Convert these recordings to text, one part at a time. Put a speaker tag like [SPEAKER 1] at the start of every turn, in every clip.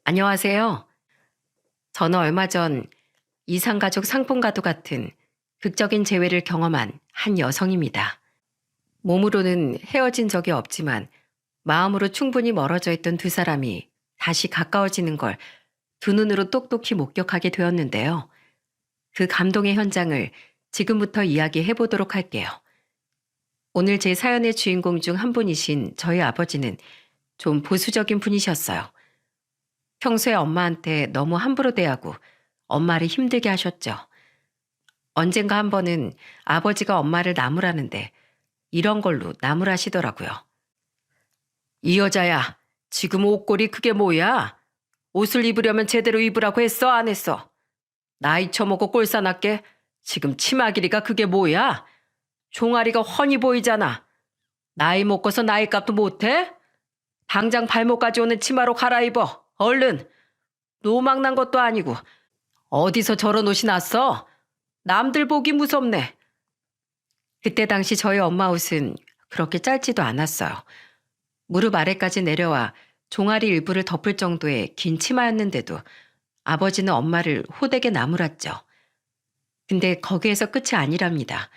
[SPEAKER 1] 안녕하세요. 저는 얼마 전 이상가족 상품과도 같은 극적인 재회를 경험한 한 여성입니다. 몸으로는 헤어진 적이 없지만 마음으로 충분히 멀어져 있던 두 사람이 다시 가까워지는 걸 두 눈으로 똑똑히 목격하게 되었는데요. 그 감동의 현장을 지금부터 이야기해 보도록 할게요. 오늘 제 사연의 주인공 중 한 분이신 저희 아버지는 좀 보수적인 분이셨어요. 평소에 엄마한테 너무 함부로 대하고 엄마를 힘들게 하셨죠. 언젠가 한 번은 아버지가 엄마를 나무라는데 이런 걸로 나무라시더라고요. 이 여자야, 지금 옷걸이 그게 뭐야? 옷을 입으려면 제대로 입으라고 했어, 안 했어? 나이 처먹고 꼴사납게 지금 치마 길이가 그게 뭐야? 종아리가 훤히 보이잖아. 나이 먹고서 나이값도 못해? 당장 발목까지 오는 치마로 갈아입어. 얼른. 노망난 것도 아니고 어디서 저런 옷이 났어? 남들 보기 무섭네. 그때 당시 저희 엄마 옷은 그렇게 짧지도 않았어요. 무릎 아래까지 내려와 종아리 일부를 덮을 정도의 긴 치마였는데도 아버지는 엄마를 호되게 나무랐죠. 근데 거기에서 끝이 아니랍니다.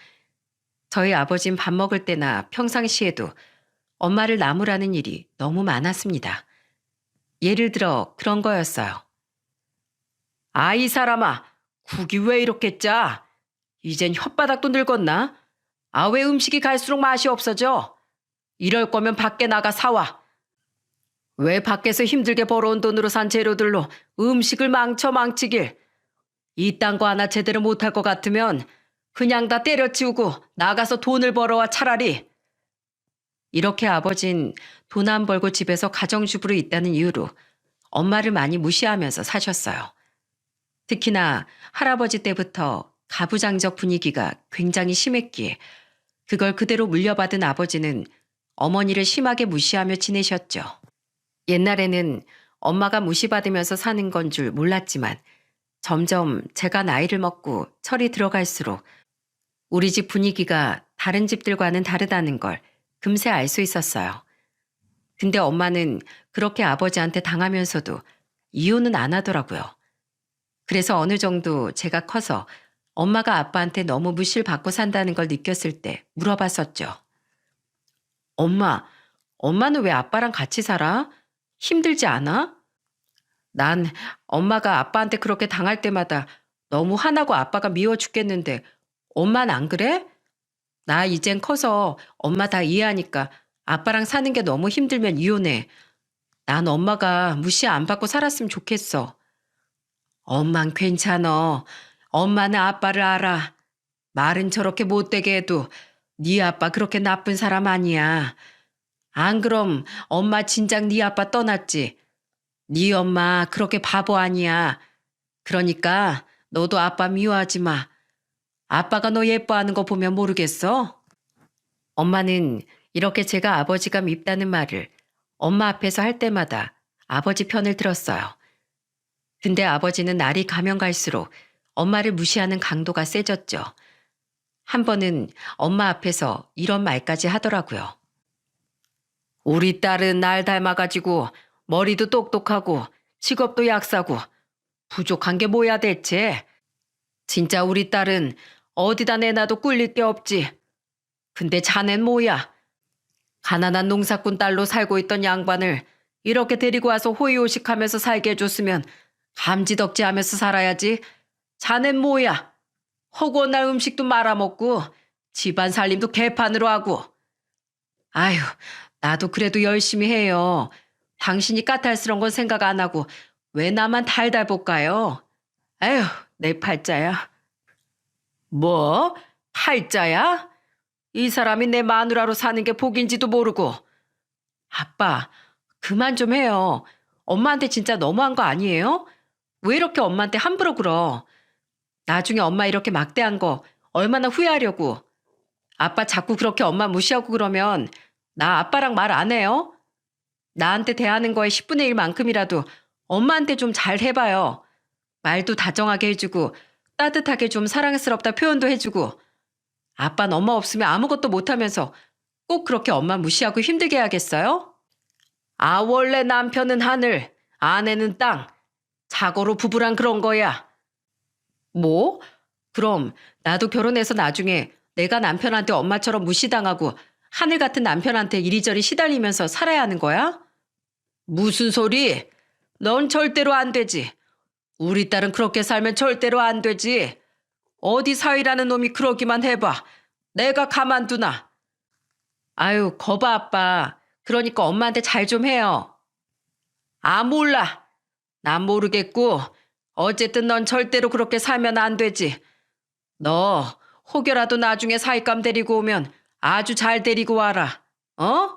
[SPEAKER 1] 저희 아버진 밥 먹을 때나 평상시에도 엄마를 나무라는 일이 너무 많았습니다. 예를 들어 그런 거였어요. 아, 이 사람아, 국이 왜 이렇게 짜? 이젠 혓바닥도 늙었나? 아, 왜 음식이 갈수록 맛이 없어져? 이럴 거면 밖에 나가 사와. 왜 밖에서 힘들게 벌어온 돈으로 산 재료들로 음식을 망치길. 이딴 거 하나 제대로 못할 것 같으면 그냥 다 때려치우고 나가서 돈을 벌어와 차라리. 이렇게 아버진 돈 안 벌고 집에서 가정주부로 있다는 이유로 엄마를 많이 무시하면서 사셨어요. 특히나 할아버지 때부터 가부장적 분위기가 굉장히 심했기에 그걸 그대로 물려받은 아버지는 어머니를 심하게 무시하며 지내셨죠. 옛날에는 엄마가 무시받으면서 사는 건 줄 몰랐지만 점점 제가 나이를 먹고 철이 들어갈수록 우리 집 분위기가 다른 집들과는 다르다는 걸 금세 알 수 있었어요. 근데 엄마는 그렇게 아버지한테 당하면서도 이혼은 안 하더라고요. 그래서 어느 정도 제가 커서 엄마가 아빠한테 너무 무시를 받고 산다는 걸 느꼈을 때 물어봤었죠. 엄마는 왜 아빠랑 같이 살아? 힘들지 않아? 난 엄마가 아빠한테 그렇게 당할 때마다 너무 화나고 아빠가 미워 죽겠는데 엄마는 안 그래? 나 이젠 커서 엄마 다 이해하니까 아빠랑 사는 게 너무 힘들면 이혼해. 난 엄마가 무시 안 받고 살았으면 좋겠어. 엄만 괜찮어. 엄마는 아빠를 알아. 말은 저렇게 못되게 해도 네 아빠 그렇게 나쁜 사람 아니야. 안 그럼 엄마 진작 네 아빠 떠났지. 네 엄마 그렇게 바보 아니야. 그러니까 너도 아빠 미워하지 마. 아빠가 너 예뻐하는 거 보면 모르겠어? 엄마는 이렇게 제가 아버지가 밉다는 말을 엄마 앞에서 할 때마다 아버지 편을 들었어요. 근데 아버지는 날이 가면 갈수록 엄마를 무시하는 강도가 세졌죠. 한 번은 엄마 앞에서 이런 말까지 하더라고요. 우리 딸은 날 닮아가지고 머리도 똑똑하고 직업도 약사고 부족한 게 뭐야 대체. 진짜 우리 딸은 어디다 내놔도 꿀릴 게 없지. 근데 자넨 뭐야? 가난한 농사꾼 딸로 살고 있던 양반을 이렇게 데리고 와서 호의호식하면서 살게 해줬으면 감지덕지하면서 살아야지. 자넨 뭐야? 허구한 날 음식도 말아먹고 집안 살림도 개판으로 하고. 아휴, 나도 그래도 열심히 해요. 당신이 까탈스러운 건 생각 안 하고 왜 나만 달달 볶아요? 아휴, 내 팔자야. 뭐? 팔자야? 이 사람이 내 마누라로 사는 게 복인지도 모르고. 아빠, 그만 좀 해요. 엄마한테 진짜 너무한 거 아니에요? 왜 이렇게 엄마한테 함부로 굴어? 나중에 엄마 이렇게 막대한 거 얼마나 후회하려고. 아빠 자꾸 그렇게 엄마 무시하고 그러면 나 아빠랑 말 안 해요? 나한테 대하는 거에 10분의 1만큼이라도 엄마한테 좀 잘 해봐요. 말도 다정하게 해주고 따뜻하게 좀 사랑스럽다 표현도 해주고. 아빠는 엄마 없으면 아무것도 못하면서 꼭 그렇게 엄마 무시하고 힘들게 해야겠어요? 아, 원래 남편은 하늘, 아내는 땅. 자고로 부부란 그런 거야. 뭐? 그럼 나도 결혼해서 나중에 내가 남편한테 엄마처럼 무시당하고 하늘 같은 남편한테 이리저리 시달리면서 살아야 하는 거야? 무슨 소리? 넌 절대로 안 되지. 우리 딸은 그렇게 살면 절대로 안 되지. 어디 사위라는 놈이 그러기만 해봐. 내가 가만두나. 아유, 거봐 아빠. 그러니까 엄마한테 잘 좀 해요. 아, 몰라. 난 모르겠고 어쨌든 넌 절대로 그렇게 살면 안 되지. 너 혹여라도 나중에 사윗감 데리고 오면 아주 잘 데리고 와라. 어?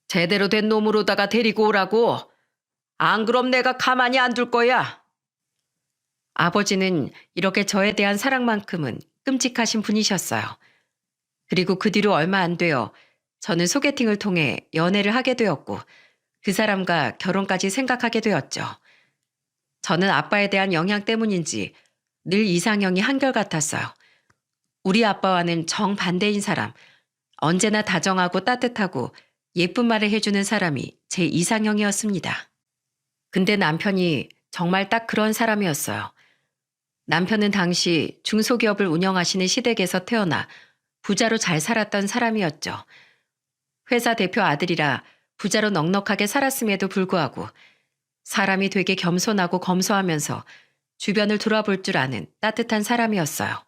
[SPEAKER 1] 제대로 된 놈으로다가 데리고 오라고. 안 그럼 내가 가만히 안 둘 거야. 아버지는 이렇게 저에 대한 사랑만큼은 끔찍하신 분이셨어요. 그리고 그 뒤로 얼마 안 되어 저는 소개팅을 통해 연애를 하게 되었고 그 사람과 결혼까지 생각하게 되었죠. 저는 아빠에 대한 영향 때문인지 늘 이상형이 한결같았어요. 우리 아빠와는 정반대인 사람, 언제나 다정하고 따뜻하고 예쁜 말을 해주는 사람이 제 이상형이었습니다. 근데 남편이 정말 딱 그런 사람이었어요. 남편은 당시 중소기업을 운영하시는 시댁에서 태어나 부자로 잘 살았던 사람이었죠. 회사 대표 아들이라 부자로 넉넉하게 살았음에도 불구하고 사람이 되게 겸손하고 검소하면서 주변을 돌아볼 줄 아는 따뜻한 사람이었어요.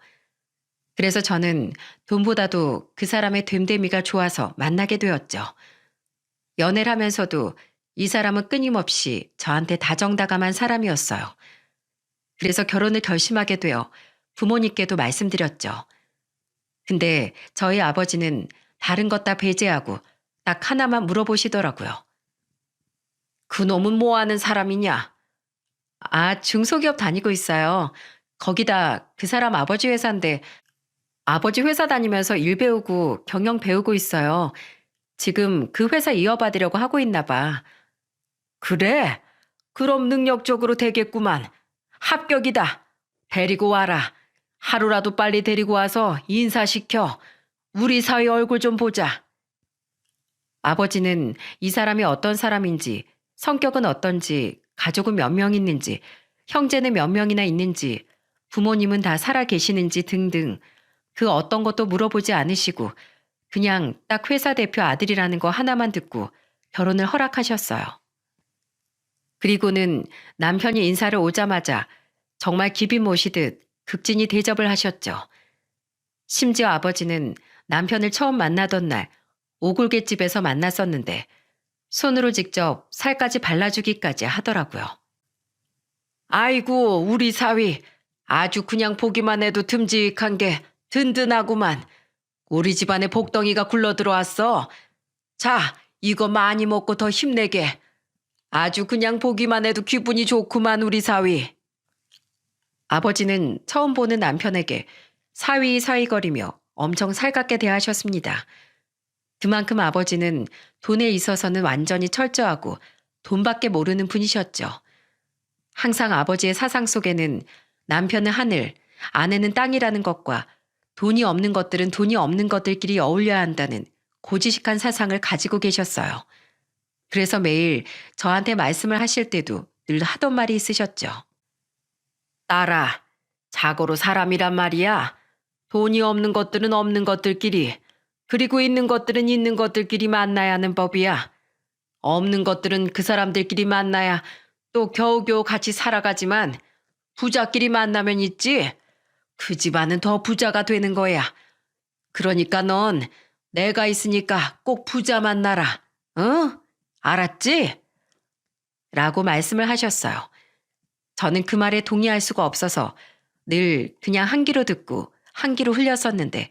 [SPEAKER 1] 그래서 저는 돈보다도 그 사람의 됨됨이가 좋아서 만나게 되었죠. 연애를 하면서도 이 사람은 끊임없이 저한테 다정다감한 사람이었어요. 그래서 결혼을 결심하게 되어 부모님께도 말씀드렸죠. 근데 저희 아버지는 다른 것 다 배제하고 딱 하나만 물어보시더라고요. 그놈은 뭐 하는 사람이냐? 아, 중소기업 다니고 있어요. 거기다 그 사람 아버지 회사인데 아버지 회사 다니면서 일 배우고 경영 배우고 있어요. 지금 그 회사 이어받으려고 하고 있나 봐. 그래? 그럼 능력적으로 되겠구만. 합격이다. 데리고 와라. 하루라도 빨리 데리고 와서 인사시켜. 우리 사위 얼굴 좀 보자. 아버지는 이 사람이 어떤 사람인지, 성격은 어떤지, 가족은 몇 명 있는지, 형제는 몇 명이나 있는지, 부모님은 다 살아 계시는지 등등 그 어떤 것도 물어보지 않으시고 그냥 딱 회사 대표 아들이라는 거 하나만 듣고 결혼을 허락하셨어요. 그리고는 남편이 인사를 오자마자 정말 기빈 모시듯 극진히 대접을 하셨죠. 심지어 아버지는 남편을 처음 만나던 날 오골개집에서 만났었는데 손으로 직접 살까지 발라주기까지 하더라고요. 아이고, 우리 사위. 아주 그냥 보기만 해도 듬직한 게 든든하구만. 우리 집안에 복덩이가 굴러 들어왔어. 자, 이거 많이 먹고 더 힘내게. 아주 그냥 보기만 해도 기분이 좋구만, 우리 사위. 아버지는 처음 보는 남편에게 사위거리며 엄청 살갑게 대하셨습니다. 그만큼 아버지는 돈에 있어서는 완전히 철저하고 돈밖에 모르는 분이셨죠. 항상 아버지의 사상 속에는 남편은 하늘, 아내는 땅이라는 것과 돈이 없는 것들은 돈이 없는 것들끼리 어울려야 한다는 고지식한 사상을 가지고 계셨어요. 그래서 매일 저한테 말씀을 하실 때도 늘 하던 말이 있으셨죠. 딸아, 자고로 사람이란 말이야. 돈이 없는 것들은 없는 것들끼리, 그리고 있는 것들은 있는 것들끼리 만나야 하는 법이야. 없는 것들은 그 사람들끼리 만나야 또 겨우겨우 같이 살아가지만 부자끼리 만나면 있지. 그 집안은 더 부자가 되는 거야. 그러니까 넌 내가 있으니까 꼭 부자 만나라. 응? 알았지? 라고 말씀을 하셨어요. 저는 그 말에 동의할 수가 없어서 늘 그냥 한 귀로 듣고 한 귀로 흘렸었는데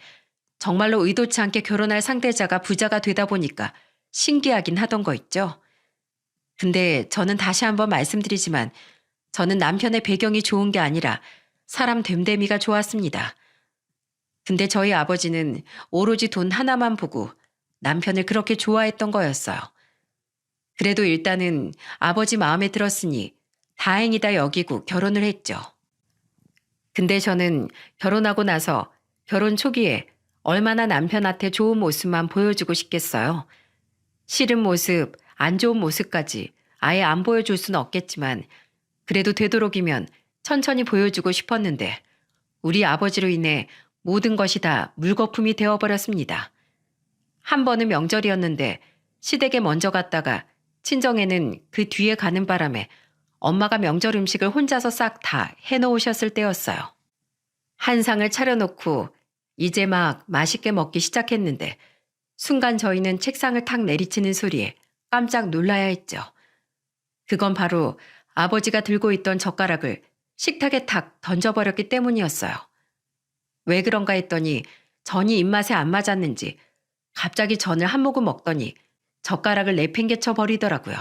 [SPEAKER 1] 정말로 의도치 않게 결혼할 상대자가 부자가 되다 보니까 신기하긴 하던 거 있죠. 근데 저는 다시 한번 말씀드리지만 저는 남편의 배경이 좋은 게 아니라 사람 됨됨이가 좋았습니다. 근데 저희 아버지는 오로지 돈 하나만 보고 남편을 그렇게 좋아했던 거였어요. 그래도 일단은 아버지 마음에 들었으니 다행이다 여기고 결혼을 했죠. 근데 저는 결혼하고 나서 결혼 초기에 얼마나 남편한테 좋은 모습만 보여주고 싶겠어요. 싫은 모습, 안 좋은 모습까지 아예 안 보여줄 수는 없겠지만 그래도 되도록이면 천천히 보여주고 싶었는데 우리 아버지로 인해 모든 것이 다 물거품이 되어버렸습니다. 한 번은 명절이었는데 시댁에 먼저 갔다가 친정에는 그 뒤에 가는 바람에 엄마가 명절 음식을 혼자서 싹 다 해놓으셨을 때였어요. 한 상을 차려놓고 이제 막 맛있게 먹기 시작했는데 순간 저희는 책상을 탁 내리치는 소리에 깜짝 놀라야 했죠. 그건 바로 아버지가 들고 있던 젓가락을 식탁에 탁 던져버렸기 때문이었어요. 왜 그런가 했더니 전이 입맛에 안 맞았는지 갑자기 전을 한 모금 먹더니 젓가락을 내팽개쳐 버리더라고요.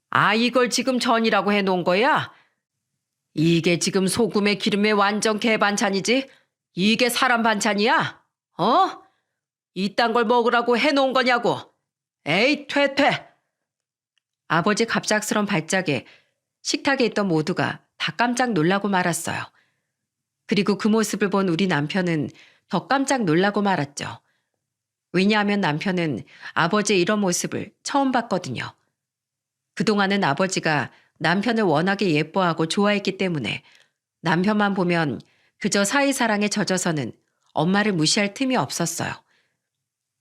[SPEAKER 1] 아, 이걸 지금 전이라고 해놓은 거야? 이게 지금 소금에 기름에 완전 개반찬이지? 이게 사람 반찬이야? 어? 이딴 걸 먹으라고 해놓은 거냐고? 에이, 퇴퇴! 아버지 갑작스런 발작에 식탁에 있던 모두가 다 깜짝 놀라고 말았어요. 그리고 그 모습을 본 우리 남편은 더 깜짝 놀라고 말았죠. 왜냐하면 남편은 아버지의 이런 모습을 처음 봤거든요. 그동안은 아버지가 남편을 워낙에 예뻐하고 좋아했기 때문에 남편만 보면 그저 사이사랑에 젖어서는 엄마를 무시할 틈이 없었어요.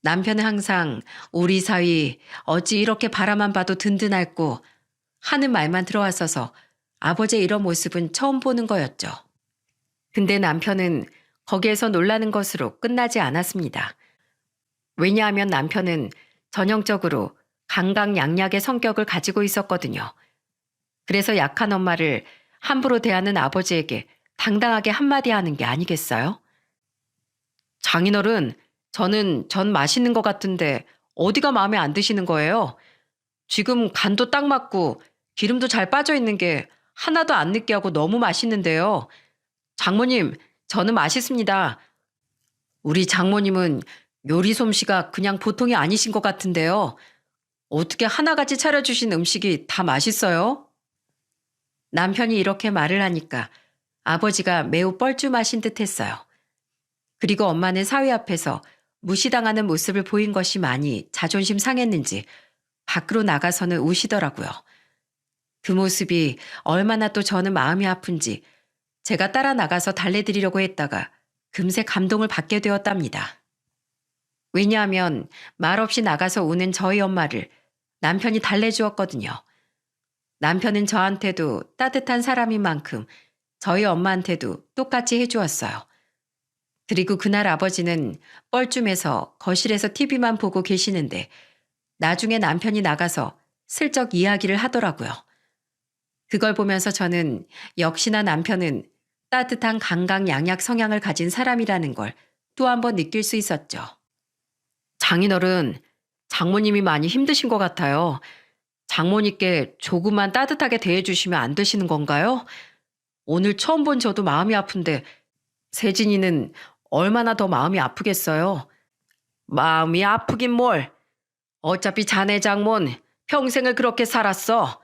[SPEAKER 1] 남편은 항상 우리 사위 어찌 이렇게 바라만 봐도 든든할꼬 하는 말만 들어왔어서 아버지의 이런 모습은 처음 보는 거였죠. 근데 남편은 거기에서 놀라는 것으로 끝나지 않았습니다. 왜냐하면 남편은 전형적으로 강강약약의 성격을 가지고 있었거든요. 그래서 약한 엄마를 함부로 대하는 아버지에게 당당하게 한마디 하는 게 아니겠어요? 장인어른, 저는 전 맛있는 것 같은데 어디가 마음에 안 드시는 거예요? 지금 간도 딱 맞고 기름도 잘 빠져 있는 게 하나도 안 느끼하고 너무 맛있는데요. 장모님, 저는 맛있습니다. 우리 장모님은 요리 솜씨가 그냥 보통이 아니신 것 같은데요. 어떻게 하나같이 차려주신 음식이 다 맛있어요? 남편이 이렇게 말을 하니까 아버지가 매우 뻘쭘하신 듯 했어요. 그리고 엄마는 사위 앞에서 무시당하는 모습을 보인 것이 많이 자존심 상했는지 밖으로 나가서는 우시더라고요. 그 모습이 얼마나 또 저는 마음이 아픈지 제가 따라 나가서 달래드리려고 했다가 금세 감동을 받게 되었답니다. 왜냐하면 말없이 나가서 우는 저희 엄마를 남편이 달래주었거든요. 남편은 저한테도 따뜻한 사람인 만큼 저희 엄마한테도 똑같이 해주었어요. 그리고 그날 아버지는 뻘쭘해서 거실에서 TV만 보고 계시는데 나중에 남편이 나가서 슬쩍 이야기를 하더라고요. 그걸 보면서 저는 역시나 남편은 따뜻한 강강약약 성향을 가진 사람이라는 걸 또 한 번 느낄 수 있었죠. 장인어른, 장모님이 많이 힘드신 것 같아요. 장모님께 조금만 따뜻하게 대해주시면 안 되시는 건가요? 오늘 처음 본 저도 마음이 아픈데 세진이는 얼마나 더 마음이 아프겠어요? 마음이 아프긴 뭘. 어차피 자네 장모는 평생을 그렇게 살았어.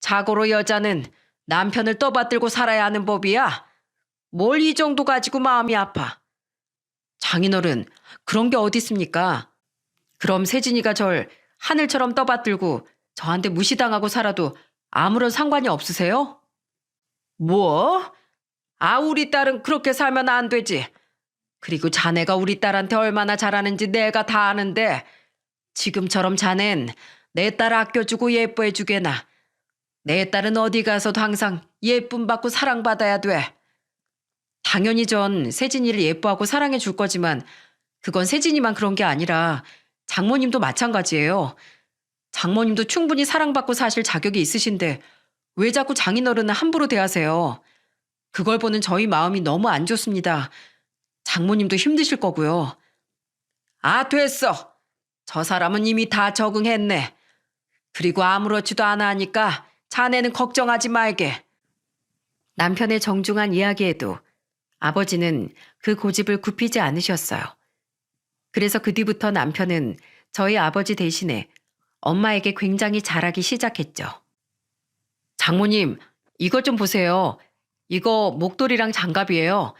[SPEAKER 1] 자고로 여자는 남편을 떠받들고 살아야 하는 법이야. 뭘 이 정도 가지고 마음이 아파. 장인어른, 그런 게 어디 있습니까? 그럼 세진이가 절 하늘처럼 떠받들고 저한테 무시당하고 살아도 아무런 상관이 없으세요? 뭐? 아, 우리 딸은 그렇게 살면 안 되지. 그리고 자네가 우리 딸한테 얼마나 잘하는지 내가 다 아는데 지금처럼 자넨 내 딸 아껴주고 예뻐해주게나. 내 딸은 어디 가서도 항상 예쁨 받고 사랑받아야 돼. 당연히 전 세진이를 예뻐하고 사랑해 줄 거지만 그건 세진이만 그런 게 아니라 장모님도 마찬가지예요. 장모님도 충분히 사랑받고 사실 자격이 있으신데 왜 자꾸 장인어른은 함부로 대하세요? 그걸 보는 저희 마음이 너무 안 좋습니다. 장모님도 힘드실 거고요. 아, 됐어. 저 사람은 이미 다 적응했네. 그리고 아무렇지도 않아 하니까 자네는 걱정하지 말게. 남편의 정중한 이야기에도 아버지는 그 고집을 굽히지 않으셨어요. 그래서 그 뒤부터 남편은 저희 아버지 대신에 엄마에게 굉장히 잘하기 시작했죠. 장모님, 이것 좀 보세요. 이거 목도리랑 장갑이에요.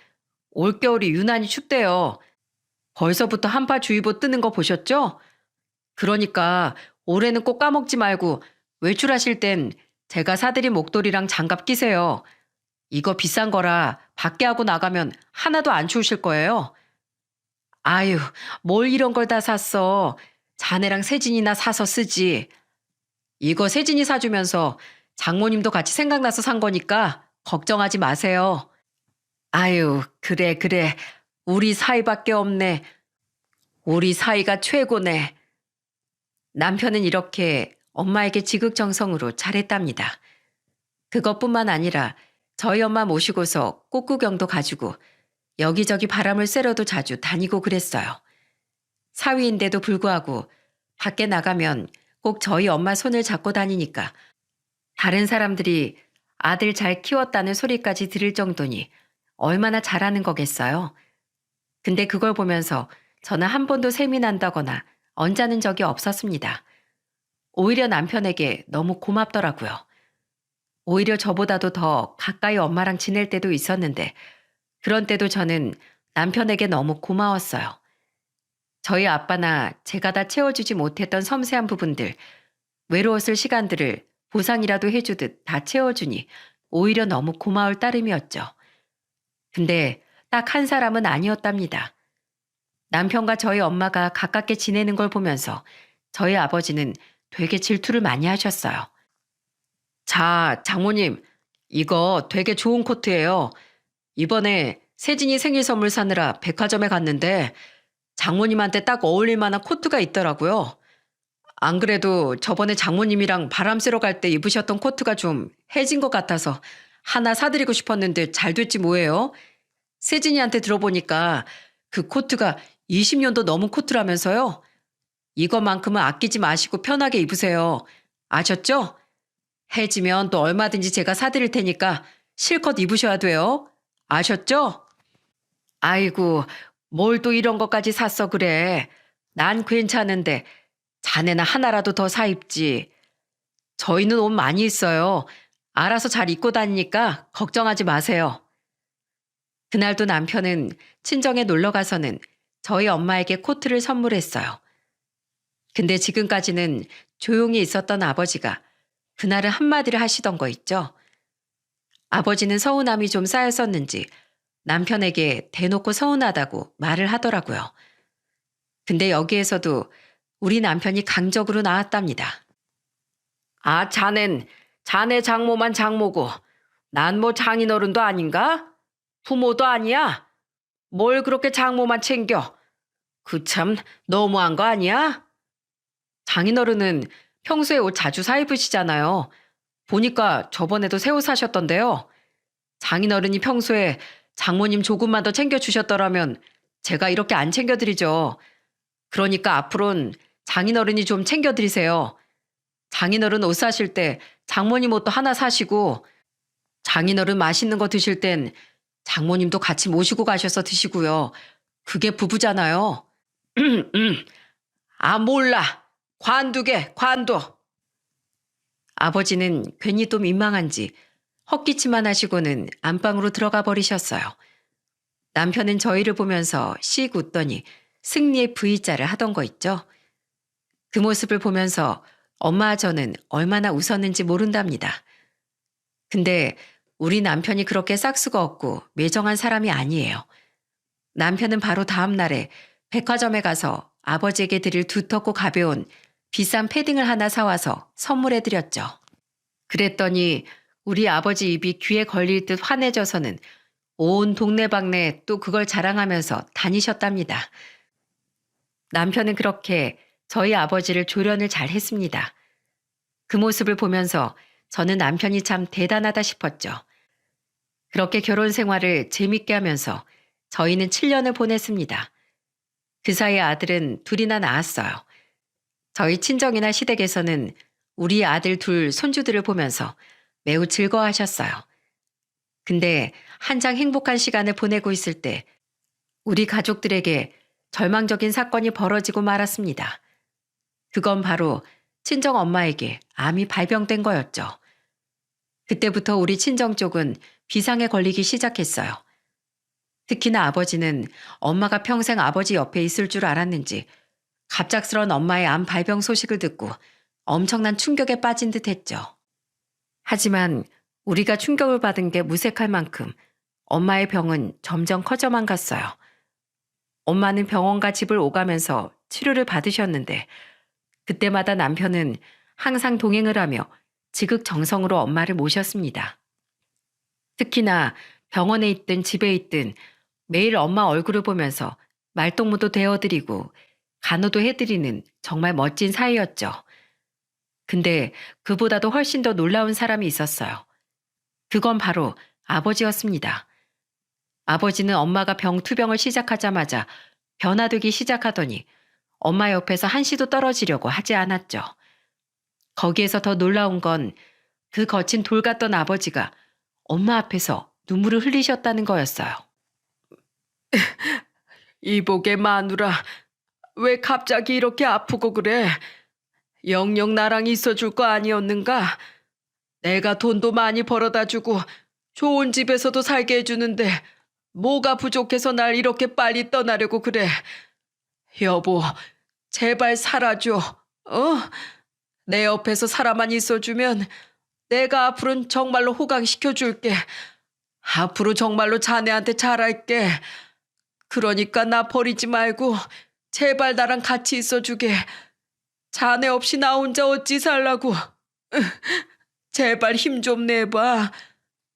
[SPEAKER 1] 올겨울이 유난히 춥대요. 벌써부터 한파주의보 뜨는 거 보셨죠? 그러니까 올해는 꼭 까먹지 말고 외출하실 땐 제가 사드린 목도리랑 장갑 끼세요. 이거 비싼 거라 밖에 하고 나가면 하나도 안 추우실 거예요. 아유, 뭘 이런 걸 다 샀어. 자네랑 세진이나 사서 쓰지. 이거 세진이 사주면서 장모님도 같이 생각나서 산 거니까 걱정하지 마세요. 아유, 그래, 그래. 우리 사이밖에 없네. 우리 사이가 최고네. 남편은 이렇게 엄마에게 지극정성으로 잘했답니다. 그것뿐만 아니라 저희 엄마 모시고서 꽃구경도 가지고 여기저기 바람을 쐬러도 자주 다니고 그랬어요. 사위인데도 불구하고 밖에 나가면 꼭 저희 엄마 손을 잡고 다니니까 다른 사람들이 아들 잘 키웠다는 소리까지 들을 정도니 얼마나 잘하는 거겠어요. 근데 그걸 보면서 저는 한 번도 셈이 난다거나 언짢은 적이 없었습니다. 오히려 남편에게 너무 고맙더라고요. 오히려 저보다도 더 가까이 엄마랑 지낼 때도 있었는데 그런 때도 저는 남편에게 너무 고마웠어요. 저희 아빠나 제가 다 채워주지 못했던 섬세한 부분들, 외로웠을 시간들을 보상이라도 해주듯 다 채워주니 오히려 너무 고마울 따름이었죠. 근데 딱 한 사람은 아니었답니다. 남편과 저희 엄마가 가깝게 지내는 걸 보면서 저희 아버지는 되게 질투를 많이 하셨어요. 자, 장모님, 이거 되게 좋은 코트예요. 이번에 세진이 생일 선물 사느라 백화점에 갔는데 장모님한테 딱 어울릴 만한 코트가 있더라고요. 안 그래도 저번에 장모님이랑 바람 쐬러 갈 때 입으셨던 코트가 좀 해진 것 같아서 하나 사드리고 싶었는데 잘 됐지 뭐예요. 세진이한테 들어보니까 그 코트가 20년도 넘은 코트라면서요. 이것만큼은 아끼지 마시고 편하게 입으세요. 아셨죠? 해지면 또 얼마든지 제가 사드릴 테니까 실컷 입으셔야 돼요. 아셨죠? 아이고, 뭘 또 이런 것까지 샀어 그래. 난 괜찮은데 자네나 하나라도 더 사 입지. 저희는 옷 많이 있어요. 알아서 잘 입고 다니니까 걱정하지 마세요. 그날도 남편은 친정에 놀러 가서는 저희 엄마에게 코트를 선물했어요. 근데 지금까지는 조용히 있었던 아버지가 그날은 한마디를 하시던 거 있죠. 아버지는 서운함이 좀 쌓였었는지 남편에게 대놓고 서운하다고 말을 하더라고요. 근데 여기에서도 우리 남편이 강적으로 나왔답니다. 아, 자네 장모만 장모고 난 뭐 장인어른도 아닌가? 부모도 아니야? 뭘 그렇게 장모만 챙겨? 그 참 너무한 거 아니야? 장인어른은 평소에 옷 자주 사 입으시잖아요. 보니까 저번에도 새 옷 사셨던데요. 장인어른이 평소에 장모님 조금만 더 챙겨주셨더라면 제가 이렇게 안 챙겨드리죠. 그러니까 앞으로는 장인어른이 좀 챙겨드리세요. 장인어른 옷 사실 때 장모님 옷도 하나 사시고 장인어른 맛있는 거 드실 땐 장모님도 같이 모시고 가셔서 드시고요. 그게 부부잖아요. 아, 몰라. 관두게, 관둬. 아버지는 괜히 또 민망한지 헛기침만 하시고는 안방으로 들어가 버리셨어요. 남편은 저희를 보면서 씩 웃더니 승리의 V자를 하던 거 있죠. 그 모습을 보면서 엄마와 저는 얼마나 웃었는지 모른답니다. 근데 우리 남편이 그렇게 싹수가 없고 매정한 사람이 아니에요. 남편은 바로 다음 날에 백화점에 가서 아버지에게 드릴 두텁고 가벼운 비싼 패딩을 하나 사와서 선물해드렸죠. 그랬더니 우리 아버지 입이 귀에 걸릴 듯 환해져서는 온 동네방네 또 그걸 자랑하면서 다니셨답니다. 남편은 그렇게 저희 아버지를 조련을 잘 했습니다. 그 모습을 보면서 저는 남편이 참 대단하다 싶었죠. 그렇게 결혼 생활을 재밌게 하면서 저희는 7년을 보냈습니다. 그 사이에 아들은 둘이나 낳았어요. 저희 친정이나 시댁에서는 우리 아들 둘 손주들을 보면서 매우 즐거워하셨어요. 근데 한창 행복한 시간을 보내고 있을 때 우리 가족들에게 절망적인 사건이 벌어지고 말았습니다. 그건 바로 친정 엄마에게 암이 발병된 거였죠. 그때부터 우리 친정 쪽은 비상에 걸리기 시작했어요. 특히나 아버지는 엄마가 평생 아버지 옆에 있을 줄 알았는지 갑작스런 엄마의 암 발병 소식을 듣고 엄청난 충격에 빠진 듯 했죠. 하지만 우리가 충격을 받은 게 무색할 만큼 엄마의 병은 점점 커져만 갔어요. 엄마는 병원과 집을 오가면서 치료를 받으셨는데 그때마다 남편은 항상 동행을 하며 지극정성으로 엄마를 모셨습니다. 특히나 병원에 있든 집에 있든 매일 엄마 얼굴을 보면서 말동무도 되어드리고 간호도 해드리는 정말 멋진 사이였죠. 근데 그보다도 훨씬 더 놀라운 사람이 있었어요. 그건 바로 아버지였습니다. 아버지는 엄마가 병투병을 시작하자마자 변화되기 시작하더니 엄마 옆에서 한시도 떨어지려고 하지 않았죠. 거기에서 더 놀라운 건 그 거친 돌 같던 아버지가 엄마 앞에서 눈물을 흘리셨다는 거였어요. 이복의 마누라, 왜 갑자기 이렇게 아프고 그래? 영영 나랑 있어줄 거 아니었는가? 내가 돈도 많이 벌어다 주고 좋은 집에서도 살게 해주는데 뭐가 부족해서 날 이렇게 빨리 떠나려고 그래? 여보, 제발 살아줘. 내 옆에서 살아만 있어주면 내가 앞으로는 정말로 호강시켜줄게. 앞으로 정말로 자네한테 잘할게. 그러니까 나 버리지 말고 제발 나랑 같이 있어주게. 자네 없이 나 혼자 어찌 살라고. 제발 힘 좀 내봐.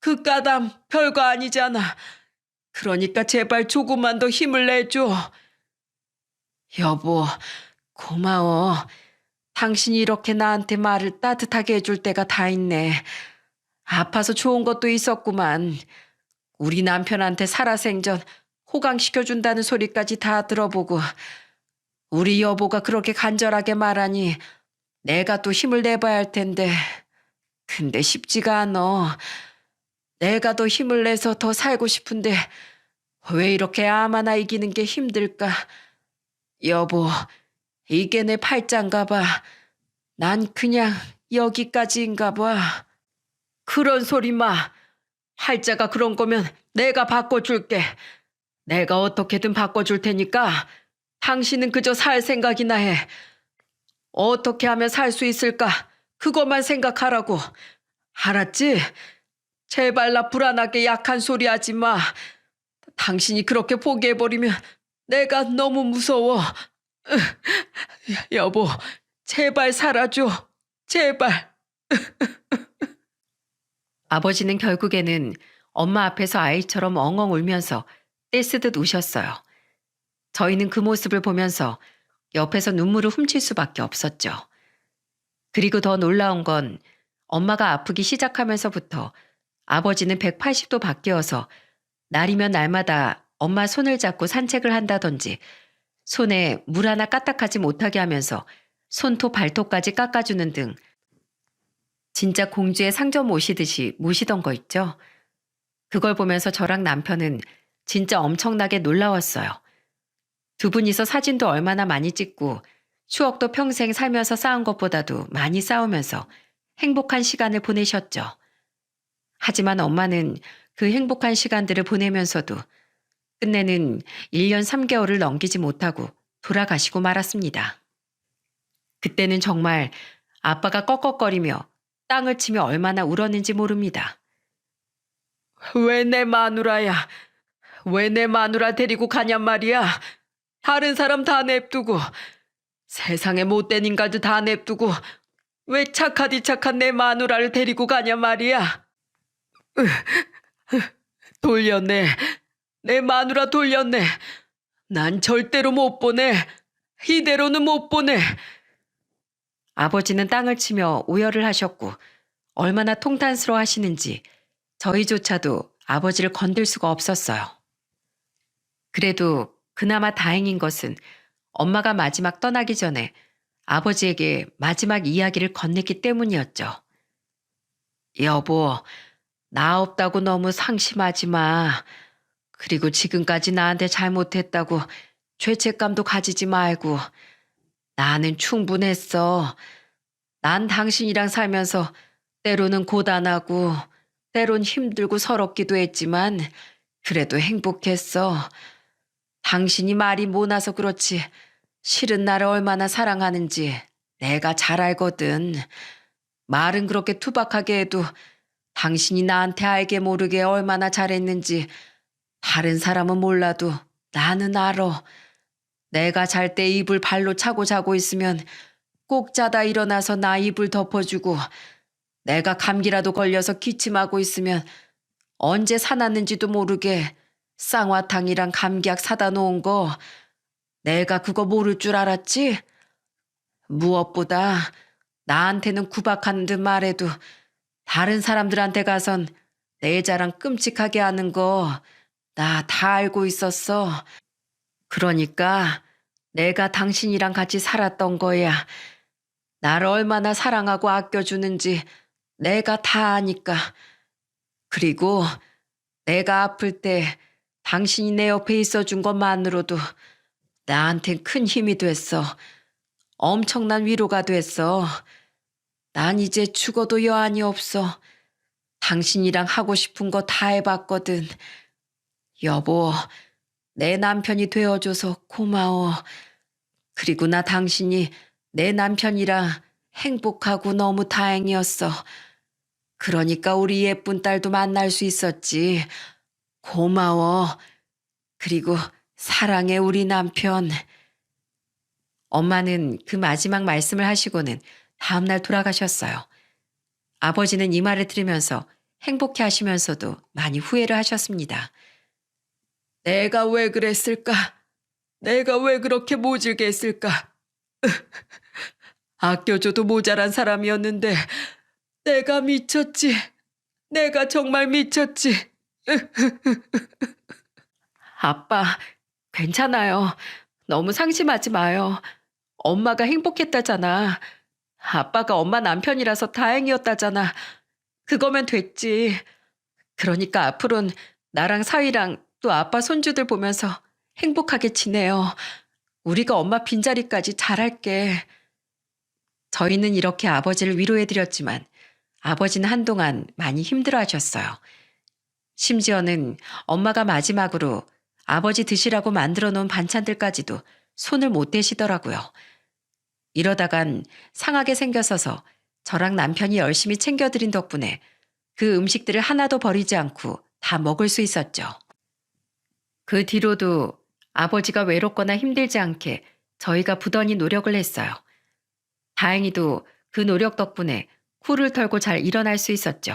[SPEAKER 1] 그 까담 별거 아니잖아. 그러니까 제발 조금만 더 힘을 내줘. 여보, 고마워. 당신이 이렇게 나한테 말을 따뜻하게 해줄 때가 다 있네. 아파서 좋은 것도 있었구만. 우리 남편한테 살아생전 호강시켜준다는 소리까지 다 들어보고 우리 여보가 그렇게 간절하게 말하니 내가 또 힘을 내봐야 할 텐데 근데 쉽지가 않어. 내가 더 힘을 내서 더 살고 싶은데 왜 이렇게 암 하나 이기는 게 힘들까? 여보, 이게 내 팔자인가 봐. 난 그냥 여기까지인가 봐. 그런 소리 마. 팔자가 그런 거면 내가 바꿔줄게. 내가 어떻게든 바꿔줄 테니까 당신은 그저 살 생각이나 해. 어떻게 하면 살 수 있을까? 그것만 생각하라고. 알았지? 제발 나 불안하게 약한 소리 하지 마. 당신이 그렇게 포기해버리면 내가 너무 무서워. 여보, 제발 살아줘. 제발. 아버지는 결국에는 엄마 앞에서 아이처럼 엉엉 울면서 떼쓰듯 우셨어요. 저희는 그 모습을 보면서 옆에서 눈물을 훔칠 수밖에 없었죠. 그리고 더 놀라운 건 엄마가 아프기 시작하면서부터 아버지는 180도 바뀌어서 날이면 날마다 엄마 손을 잡고 산책을 한다든지 손에 물 하나 까딱하지 못하게 하면서 손톱 발톱까지 깎아주는 등 진짜 공주의 상점 모시듯이 모시던 거 있죠. 그걸 보면서 저랑 남편은 진짜 엄청나게 놀라웠어요. 두 분이서 사진도 얼마나 많이 찍고 추억도 평생 살면서 쌓은 것보다도 많이 쌓으면서 행복한 시간을 보내셨죠. 하지만 엄마는 그 행복한 시간들을 보내면서도 끝내는 1년 3개월을 넘기지 못하고 돌아가시고 말았습니다. 그때는 정말 아빠가 꺽꺽거리며 땅을 치며 얼마나 울었는지 모릅니다. 왜 내 마누라야? 왜 내 마누라 데리고 가냔 말이야? 다른 사람 다 냅두고 세상에 못된 인간들 다 냅두고 왜 착하디 착한 내 마누라를 데리고 가냔 말이야? 돌렸네. 내 마누라 돌렸네. 난 절대로 못 보내. 이대로는 못 보내. 아버지는 땅을 치며 오열을 하셨고 얼마나 통탄스러워 하시는지 저희조차도 아버지를 건들 수가 없었어요. 그래도 그나마 다행인 것은 엄마가 마지막 떠나기 전에 아버지에게 마지막 이야기를 건넸기 때문이었죠. 여보, 나 없다고 너무 상심하지 마. 그리고 지금까지 나한테 잘못했다고 죄책감도 가지지 말고 나는 충분했어. 난 당신이랑 살면서 때로는 고단하고 때론 힘들고 서럽기도 했지만 그래도 행복했어. 당신이 말이 모나서 그렇지 실은 나를 얼마나 사랑하는지 내가 잘 알거든. 말은 그렇게 투박하게 해도 당신이 나한테 알게 모르게 얼마나 잘했는지 다른 사람은 몰라도 나는 알아. 내가 잘 때 이불 발로 차고 자고 있으면 꼭 자다 일어나서 나 이불 덮어주고 내가 감기라도 걸려서 기침하고 있으면 언제 사놨는지도 모르게 쌍화탕이랑 감기약 사다 놓은 거 내가 그거 모를 줄 알았지? 무엇보다 나한테는 구박하는 듯 말해도 다른 사람들한테 가선 내 자랑 끔찍하게 하는 거 나 다 알고 있었어. 그러니까 내가 당신이랑 같이 살았던 거야. 나를 얼마나 사랑하고 아껴주는지 내가 다 아니까. 그리고 내가 아플 때 당신이 내 옆에 있어준 것만으로도 나한텐 큰 힘이 됐어. 엄청난 위로가 됐어. 난 이제 죽어도 여한이 없어. 당신이랑 하고 싶은 거 다 해봤거든. 여보, 내 남편이 되어줘서 고마워. 그리고 나 당신이 내 남편이라 행복하고 너무 다행이었어. 그러니까 우리 예쁜 딸도 만날 수 있었지. 고마워. 그리고 사랑해 우리 남편. 엄마는 그 마지막 말씀을 하시고는 다음날 돌아가셨어요. 아버지는 이 말을 들으면서 행복해 하시면서도 많이 후회를 하셨습니다. 내가 왜 그랬을까? 내가 왜 그렇게 모질게 했을까? 아껴줘도 모자란 사람이었는데 내가 미쳤지. 내가 정말 미쳤지. 아빠, 괜찮아요. 너무 상심하지 마요. 엄마가 행복했다잖아. 아빠가 엄마 남편이라서 다행이었다잖아. 그거면 됐지. 그러니까 앞으로는 나랑 사위랑 또 아빠 손주들 보면서 행복하게 지내요. 우리가 엄마 빈자리까지 잘할게. 저희는 이렇게 아버지를 위로해드렸지만 아버지는 한동안 많이 힘들어하셨어요. 심지어는 엄마가 마지막으로 아버지 드시라고 만들어 놓은 반찬들까지도 손을 못 대시더라고요. 이러다간 상하게 생겨서서 저랑 남편이 열심히 챙겨드린 덕분에 그 음식들을 하나도 버리지 않고 다 먹을 수 있었죠. 그 뒤로도 아버지가 외롭거나 힘들지 않게 저희가 부단히 노력을 했어요. 다행히도 그 노력 덕분에 쿨을 털고 잘 일어날 수 있었죠.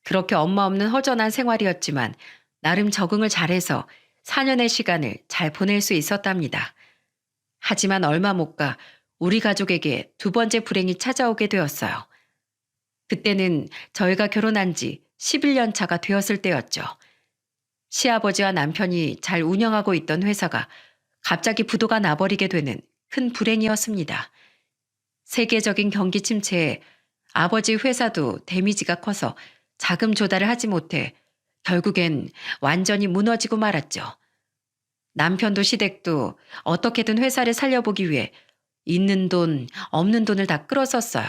[SPEAKER 1] 그렇게 엄마 없는 허전한 생활이었지만 나름 적응을 잘해서 4년의 시간을 잘 보낼 수 있었답니다. 하지만 얼마 못 가 우리 가족에게 두 번째 불행이 찾아오게 되었어요. 그때는 저희가 결혼한 지 11년 차가 되었을 때였죠. 시아버지와 남편이 잘 운영하고 있던 회사가 갑자기 부도가 나버리게 되는 큰 불행이었습니다. 세계적인 경기 침체에 아버지 회사도 데미지가 커서 자금 조달을 하지 못해 결국엔 완전히 무너지고 말았죠. 남편도 시댁도 어떻게든 회사를 살려보기 위해 있는 돈, 없는 돈을 다 끌어썼어요.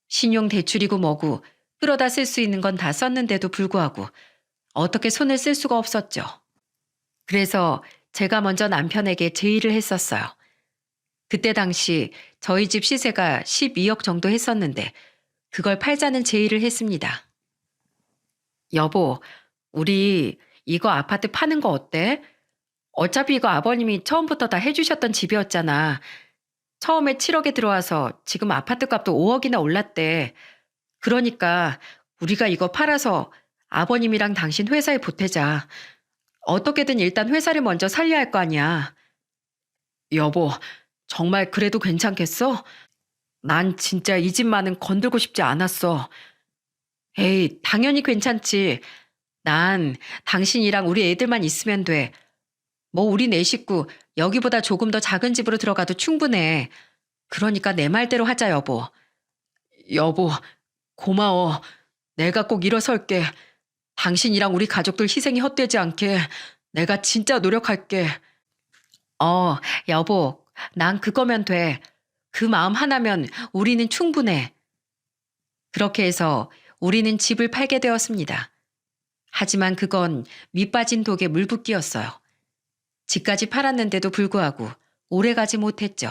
[SPEAKER 1] 신용 대출이고 뭐고 끌어다 쓸 수 있는 건 다 썼는데도 불구하고 어떻게 손을 쓸 수가 없었죠. 그래서 제가 먼저 남편에게 제의를 했었어요. 그때 당시 저희 집 시세가 12억 정도 했었는데 그걸 팔자는 제의를 했습니다. 여보, 우리 이거 아파트 파는 거 어때? 어차피 이거 아버님이 처음부터 다 해주셨던 집이었잖아. 처음에 7억에 들어와서 지금 아파트 값도 5억이나 올랐대. 그러니까 우리가 이거 팔아서 아버님이랑 당신 회사에 보태자. 어떻게든 일단 회사를 먼저 살려야 할 거 아니야. 여보, 정말 그래도 괜찮겠어? 난 진짜 이 집만은 건들고 싶지 않았어. 에이, 당연히 괜찮지. 난 당신이랑 우리 애들만 있으면 돼. 뭐 우리 네 식구 여기보다 조금 더 작은 집으로 들어가도 충분해. 그러니까 내 말대로 하자, 여보. 여보, 고마워. 내가 꼭 일어설게. 당신이랑 우리 가족들 희생이 헛되지 않게 내가 진짜 노력할게. 여보, 난 그거면 돼. 그 마음 하나면 우리는 충분해. 그렇게 해서 우리는 집을 팔게 되었습니다. 하지만 그건 밑빠진 독에 물붓기였어요. 집까지 팔았는데도 불구하고 오래가지 못했죠.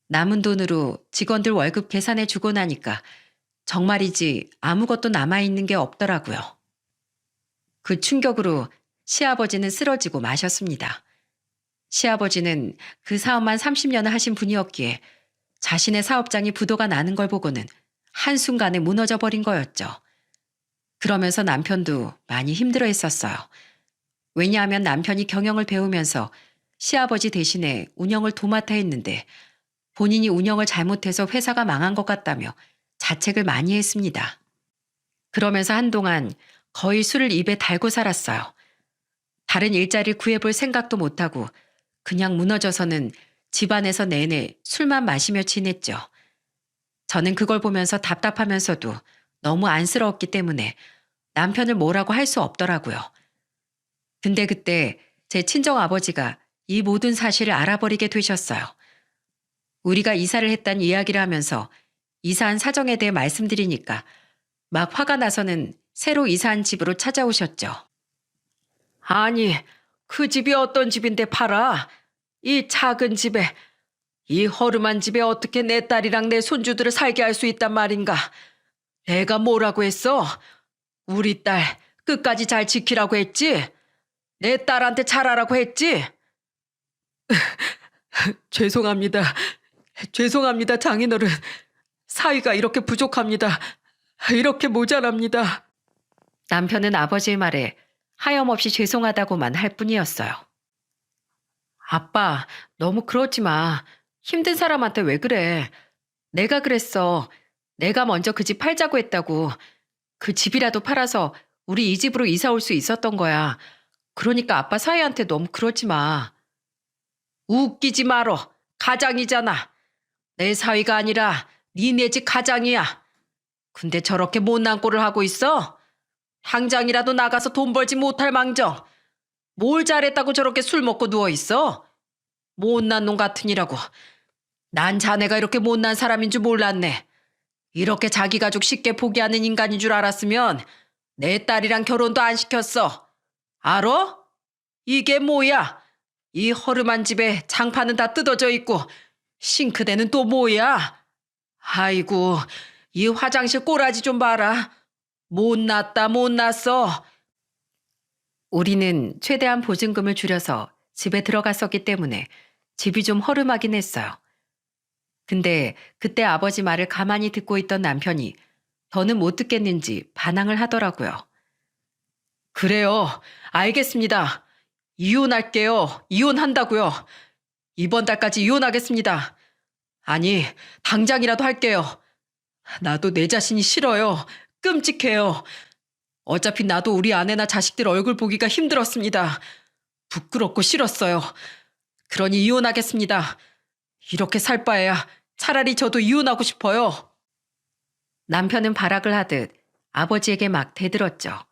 [SPEAKER 1] 남은 돈으로 직원들 월급 계산해 주고 나니까 정말이지 아무것도 남아있는 게 없더라고요. 그 충격으로 시아버지는 쓰러지고 마셨습니다. 시아버지는 그 사업만 30년을 하신 분이었기에 자신의 사업장이 부도가 나는 걸 보고는 한순간에 무너져 버린 거였죠. 그러면서 남편도 많이 힘들어 했었어요. 왜냐하면 남편이 경영을 배우면서 시아버지 대신에 운영을 도맡아 했는데 본인이 운영을 잘못해서 회사가 망한 것 같다며 자책을 많이 했습니다. 그러면서 한동안 거의 술을 입에 달고 살았어요. 다른 일자리를 구해볼 생각도 못하고 그냥 무너져서는 집안에서 내내 술만 마시며 지냈죠. 저는 그걸 보면서 답답하면서도 너무 안쓰러웠기 때문에 남편을 뭐라고 할 수 없더라고요. 근데 그때 제 친정아버지가 이 모든 사실을 알아버리게 되셨어요. 우리가 이사를 했다는 이야기를 하면서 이사한 사정에 대해 말씀드리니까 막 화가 나서는 새로 이사한 집으로 찾아오셨죠. 아니, 그 집이 어떤 집인데 팔아? 이 작은 집에, 이 허름한 집에 어떻게 내 딸이랑 내 손주들을 살게 할 수 있단 말인가? 내가 뭐라고 했어? 우리 딸 끝까지 잘 지키라고 했지? 내 딸한테 잘하라고 했지? 죄송합니다. 죄송합니다, 장인어른. 사이가 이렇게 부족합니다. 이렇게 모자랍니다. 남편은 아버지의 말에 하염없이 죄송하다고만 할 뿐이었어요. 아빠, 너무 그러지 마. 힘든 사람한테 왜 그래? 내가 그랬어. 내가 먼저 그 집 팔자고 했다고. 그 집이라도 팔아서 우리 이 집으로 이사 올 수 있었던 거야. 그러니까 아빠 사이한테 너무 그러지 마. 웃기지 말어. 가장이잖아. 내 사위가 아니라 니네 집 가장이야. 근데 저렇게 못난 꼴을 하고 있어? 당장이라도 나가서 돈 벌지 못할 망정. 뭘 잘했다고 저렇게 술 먹고 누워있어? 못난 놈 같으니라고. 난 자네가 이렇게 못난 사람인 줄 몰랐네. 이렇게 자기 가족 쉽게 포기하는 인간인 줄 알았으면 내 딸이랑 결혼도 안 시켰어. 알어? 이게 뭐야? 이 허름한 집에 장판은 다 뜯어져 있고 싱크대는 또 뭐야? 아이고, 이 화장실 꼬라지 좀 봐라. 못났다 못났어. 우리는 최대한 보증금을 줄여서 집에 들어갔었기 때문에 집이 좀 허름하긴 했어요. 근데 그때 아버지 말을 가만히 듣고 있던 남편이 더는 못 듣겠는지 반항을 하더라고요. 그래요. 알겠습니다. 이혼할게요. 이혼한다고요. 이번 달까지 이혼하겠습니다. 아니, 당장이라도 할게요. 나도 내 자신이 싫어요. 끔찍해요. 어차피 나도 우리 아내나 자식들 얼굴 보기가 힘들었습니다. 부끄럽고 싫었어요. 그러니 이혼하겠습니다. 이렇게 살 바에야 차라리 저도 이혼하고 싶어요. 남편은 발악을 하듯 아버지에게 막 대들었죠.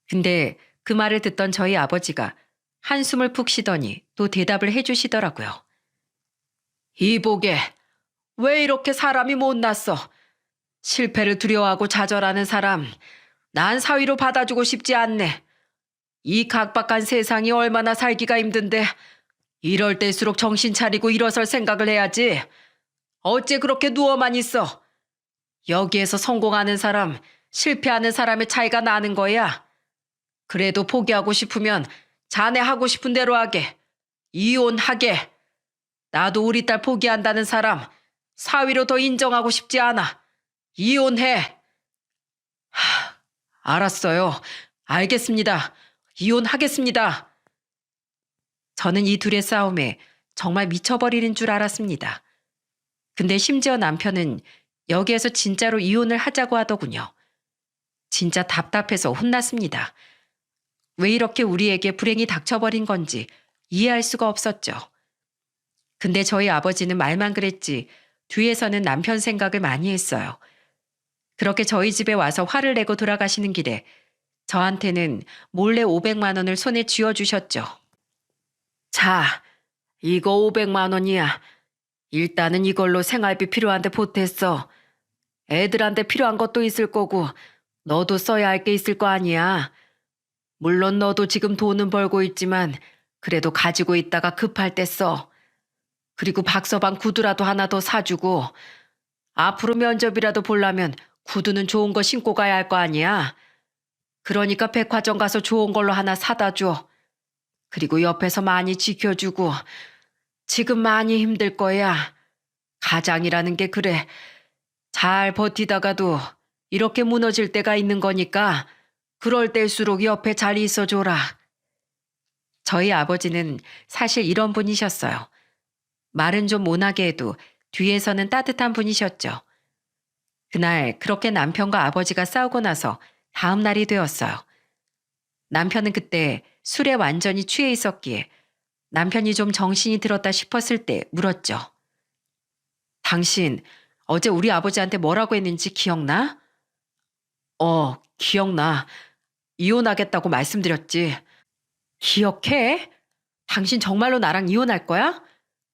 [SPEAKER 1] 근데 그 말을 듣던 저희 아버지가 한숨을 푹 쉬더니 또 대답을 해주시더라고요. 이보게, 왜 이렇게 사람이 못났어? 실패를 두려워하고 좌절하는 사람, 난 사위로 받아주고 싶지 않네. 이 각박한 세상이 얼마나 살기가 힘든데 이럴 때일수록 정신 차리고 일어설 생각을 해야지. 어째 그렇게 누워만 있어? 여기에서 성공하는 사람, 실패하는 사람의 차이가 나는 거야. 그래도 포기하고 싶으면 자네 하고 싶은 대로 하게. 이혼하게. 나도 우리 딸 포기한다는 사람 사위로 더 인정하고 싶지 않아. 이혼해. 알았어요. 알겠습니다. 이혼하겠습니다. 저는 이 둘의 싸움에 정말 미쳐버리는 줄 알았습니다. 근데 심지어 남편은 여기에서 진짜로 이혼을 하자고 하더군요. 진짜 답답해서 혼났습니다. 왜 이렇게 우리에게 불행이 닥쳐버린 건지 이해할 수가 없었죠. 근데 저희 아버지는 말만 그랬지 뒤에서는 남편 생각을 많이 했어요. 그렇게 저희 집에 와서 화를 내고 돌아가시는 길에 저한테는 몰래 500만 원을 손에 쥐어주셨죠. 자, 이거 500만 원이야. 일단은 이걸로 생활비 필요한데 보탰어. 애들한테 필요한 것도 있을 거고 너도 써야 할 게 있을 거 아니야. 물론 너도 지금 돈은 벌고 있지만 그래도 가지고 있다가 급할 때 써. 그리고 박서방 구두라도 하나 더 사주고 앞으로 면접이라도 보려면 구두는 좋은 거 신고 가야 할 거 아니야. 그러니까 백화점 가서 좋은 걸로 하나 사다 줘. 그리고 옆에서 많이 지켜주고 지금 많이 힘들 거야. 가장이라는 게 그래. 잘 버티다가도 이렇게 무너질 때가 있는 거니까 그럴 때일수록 옆에 잘 있어줘라. 저희 아버지는 사실 이런 분이셨어요. 말은 좀 모나게 해도 뒤에서는 따뜻한 분이셨죠. 그날 그렇게 남편과 아버지가 싸우고 나서 다음 날이 되었어요. 남편은 그때 술에 완전히 취해 있었기에 남편이 좀 정신이 들었다 싶었을 때 물었죠. 당신 어제 우리 아버지한테 뭐라고 했는지 기억나? 기억나. 이혼하겠다고 말씀드렸지. 기억해? 당신 정말로 나랑 이혼할 거야?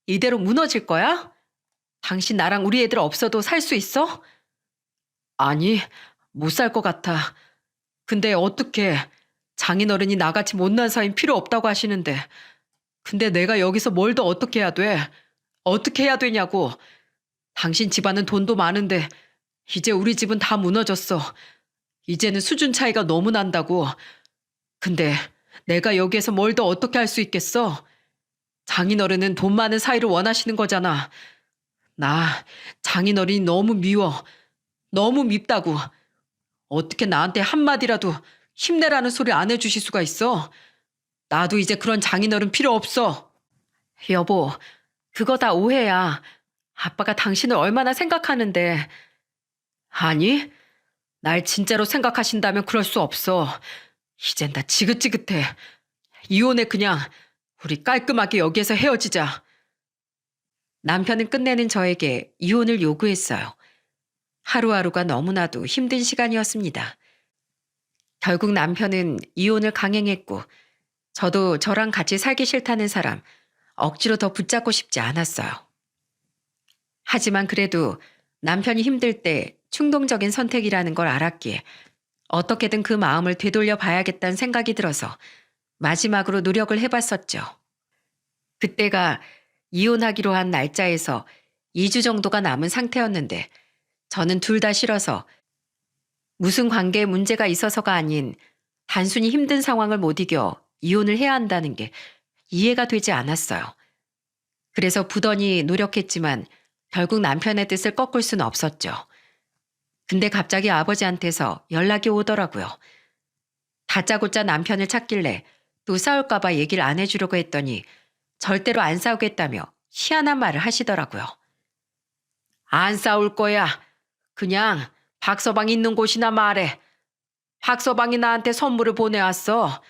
[SPEAKER 1] 이대로 무너질 거야? 당신 나랑 우리 애들 없어도 살 수 있어? 아니, 못 살 것 같아. 근데 어떻게 장인어른이 나같이 못난 사인 필요 없다고 하시는데. 근데 내가 여기서 뭘 더 어떻게 해야 돼? 어떻게 해야 되냐고. 당신 집안은 돈도 많은데 이제 우리 집은 다 무너졌어. 이제는 수준 차이가 너무 난다고. 근데 내가 여기에서 뭘 더 어떻게 할 수 있겠어? 장인어른은 돈 많은 사이를 원하시는 거잖아. 나 장인어른이 너무 미워. 너무 밉다고. 어떻게 나한테 한마디라도 힘내라는 소리 안 해주실 수가 있어? 나도 이제 그런 장인어른 필요 없어. 여보, 그거 다 오해야. 아빠가 당신을 얼마나 생각하는데. 아니, 날 진짜로 생각하신다면 그럴 수 없어. 이젠 나 지긋지긋해. 이혼해 그냥. 우리 깔끔하게 여기에서 헤어지자. 남편은 끝내는 저에게 이혼을 요구했어요. 하루하루가 너무나도 힘든 시간이었습니다. 결국 남편은 이혼을 강행했고 저도 저랑 같이 살기 싫다는 사람 억지로 더 붙잡고 싶지 않았어요. 하지만 그래도 남편이 힘들 때 충동적인 선택이라는 걸 알았기에 어떻게든 그 마음을 되돌려 봐야겠다는 생각이 들어서 마지막으로 노력을 해봤었죠. 그때가 이혼하기로 한 날짜에서 2주 정도가 남은 상태였는데 저는 둘 다 싫어서 무슨 관계에 문제가 있어서가 아닌 단순히 힘든 상황을 못 이겨 이혼을 해야 한다는 게 이해가 되지 않았어요. 그래서 부단히 노력했지만 결국 남편의 뜻을 꺾을 수는 없었죠. 근데 갑자기 아버지한테서 연락이 오더라고요. 다짜고짜 남편을 찾길래 또 싸울까봐 얘기를 안 해주려고 했더니 절대로 안 싸우겠다며 희한한 말을 하시더라고요. 안 싸울 거야. 그냥 박서방 있는 곳이나 말해. 박서방이 나한테 선물을 보내왔어.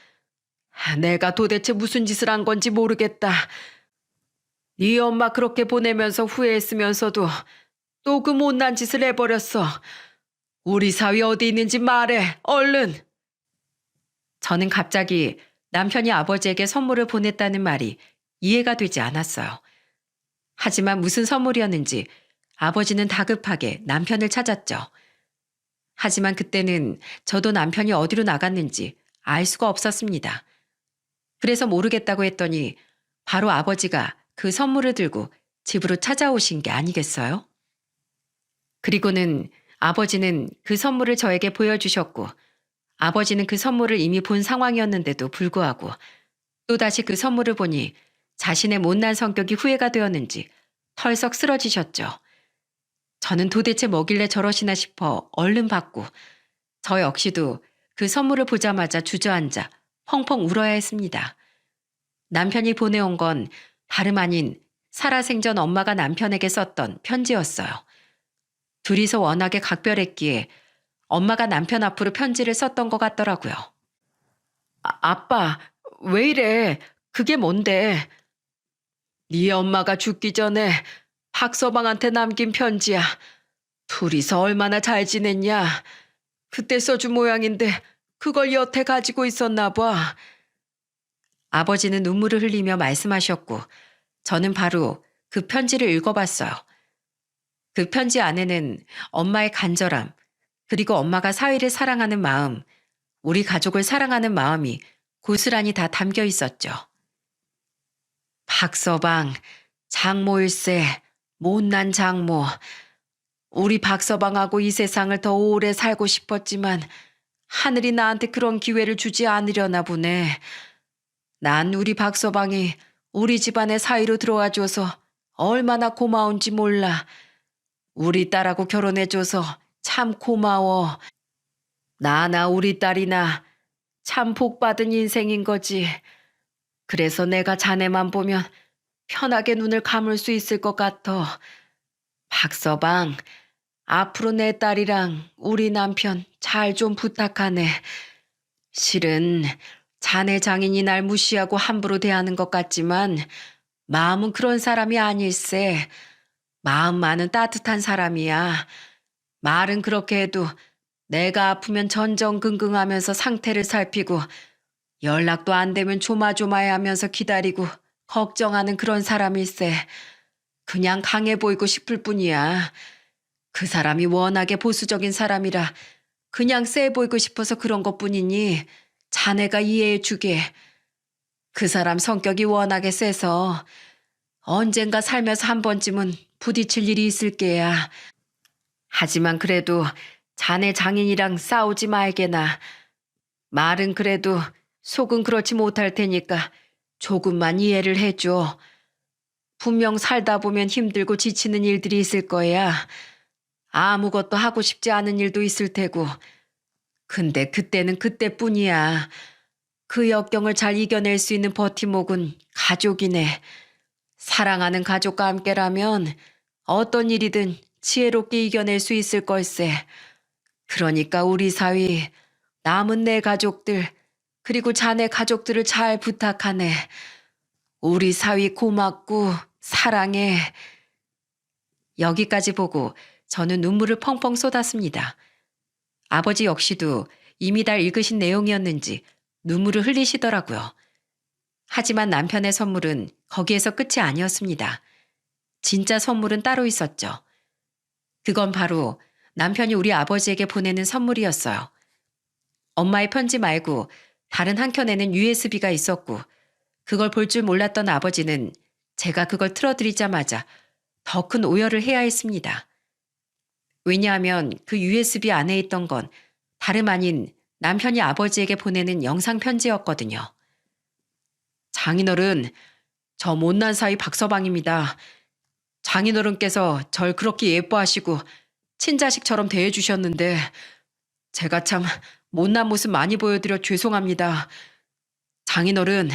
[SPEAKER 1] 내가 도대체 무슨 짓을 한 건지 모르겠다. 네 엄마 그렇게 보내면서 후회했으면서도 또 그 못난 짓을 해버렸어. 우리 사위 어디 있는지 말해. 얼른. 저는 갑자기 남편이 아버지에게 선물을 보냈다는 말이 이해가 되지 않았어요. 하지만 무슨 선물이었는지 아버지는 다급하게 남편을 찾았죠. 하지만 그때는 저도 남편이 어디로 나갔는지 알 수가 없었습니다. 그래서 모르겠다고 했더니 바로 아버지가 그 선물을 들고 집으로 찾아오신 게 아니겠어요? 그리고는 아버지는 그 선물을 저에게 보여주셨고 아버지는 그 선물을 이미 본 상황이었는데도 불구하고 또다시 그 선물을 보니 자신의 못난 성격이 후회가 되었는지 털썩 쓰러지셨죠. 저는 도대체 뭐길래 저러시나 싶어 얼른 받고 저 역시도 그 선물을 보자마자 주저앉아 펑펑 울어야 했습니다. 남편이 보내온 건 다름 아닌 살아생전 엄마가 남편에게 썼던 편지였어요. 둘이서 워낙에 각별했기에 엄마가 남편 앞으로 편지를 썼던 것 같더라고요. 아빠, 왜 이래? 그게 뭔데? 네 엄마가 죽기 전에 박서방한테 남긴 편지야. 둘이서 얼마나 잘 지냈냐? 그때 써준 모양인데 그걸 여태 가지고 있었나 봐. 아버지는 눈물을 흘리며 말씀하셨고 저는 바로 그 편지를 읽어봤어요. 그 편지 안에는 엄마의 간절함, 그리고 엄마가 사위를 사랑하는 마음, 우리 가족을 사랑하는 마음이 고스란히 다 담겨 있었죠. 박서방, 장모일세, 못난 장모. 우리 박서방하고 이 세상을 더 오래 살고 싶었지만 하늘이 나한테 그런 기회를 주지 않으려나 보네. 난 우리 박서방이 우리 집안의 사이로 들어와줘서 얼마나 고마운지 몰라. 우리 딸하고 결혼해줘서 참 고마워. 나나 우리 딸이나 참 복받은 인생인 거지. 그래서 내가 자네만 보면 편하게 눈을 감을 수 있을 것 같아. 박서방, 앞으로 내 딸이랑 우리 남편 잘 좀 부탁하네. 실은 자네 장인이 날 무시하고 함부로 대하는 것 같지만 마음은 그런 사람이 아닐세. 마음만은 따뜻한 사람이야. 말은 그렇게 해도 내가 아프면 전전긍긍하면서 상태를 살피고 연락도 안 되면 조마조마해하면서 기다리고 걱정하는 그런 사람일세. 그냥 강해 보이고 싶을 뿐이야. 그 사람이 워낙에 보수적인 사람이라 그냥 세 보이고 싶어서 그런 것뿐이니 자네가 이해해 주게. 그 사람 성격이 워낙에 세서 언젠가 살면서 한 번쯤은 부딪힐 일이 있을 게야. 하지만 그래도 자네 장인이랑 싸우지 말게나. 말은 그래도 속은 그렇지 못할 테니까 조금만 이해를 해줘. 분명 살다 보면 힘들고 지치는 일들이 있을 거야. 아무것도 하고 싶지 않은 일도 있을 테고. 근데 그때는 그때뿐이야. 그 역경을 잘 이겨낼 수 있는 버팀목은 가족이네. 사랑하는 가족과 함께라면 어떤 일이든 지혜롭게 이겨낼 수 있을 걸세. 그러니까 우리 사위, 남은 내 가족들, 그리고 자네 가족들을 잘 부탁하네. 우리 사위 고맙고 사랑해. 여기까지 보고 저는 눈물을 펑펑 쏟았습니다. 아버지 역시도 이미 다 읽으신 내용이었는지 눈물을 흘리시더라고요. 하지만 남편의 선물은 거기에서 끝이 아니었습니다. 진짜 선물은 따로 있었죠. 그건 바로 남편이 우리 아버지에게 보내는 선물이었어요. 엄마의 편지 말고 다른 한켠에는 USB가 있었고 그걸 볼 줄 몰랐던 아버지는 제가 그걸 틀어드리자마자 더 큰 오열을 해야 했습니다. 왜냐하면 그 USB 안에 있던 건 다름 아닌 남편이 아버지에게 보내는 영상 편지였거든요. 장인어른, 저 못난 사위 박서방입니다. 장인어른께서 절 그렇게 예뻐하시고 친자식처럼 대해주셨는데 제가 참 못난 모습 많이 보여드려 죄송합니다. 장인어른,